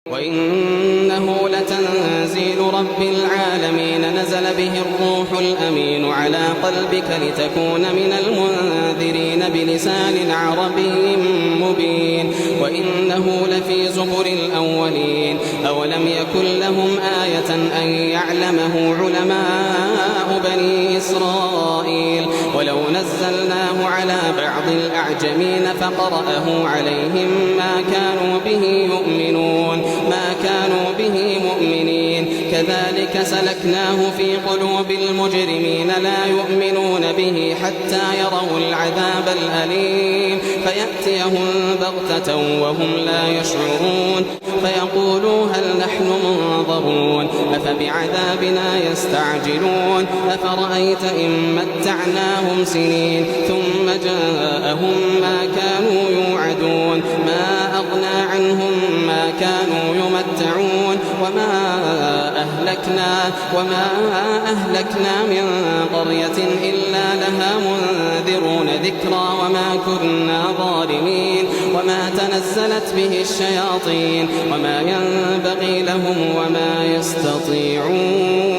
وإنه لتنزيل رب العالمين نزل به الروح الأمين على قلبك لتكون من المنذرين بلسان عربي مبين وإنه لفي زبر الأولين أولم يكن لهم آية أن يعلمه علماء بني إسرائيل ولو نزلناه على بعض الأعجمين فقرأه عليهم ما كانوا به مؤمنين كذلك سلكناه في قلوب المجرمين لا يؤمنون به حتى يروا العذاب الأليم فيأتيهم بغتة وهم لا يشعرون فيقولوا هل نحن منظرون أفبعذابنا يستعجلون أفرأيت إن متعناهم سنين ثم جاءهم ما كانوا يوعدون ما أغنى عنهم ما كانوا يمتعون وما أهلكنا من قرية إلا لها منذرون ذكرى وما كنا ظالمين وما تنزلت به الشياطين وما ينبغي لهم وما يستطيعون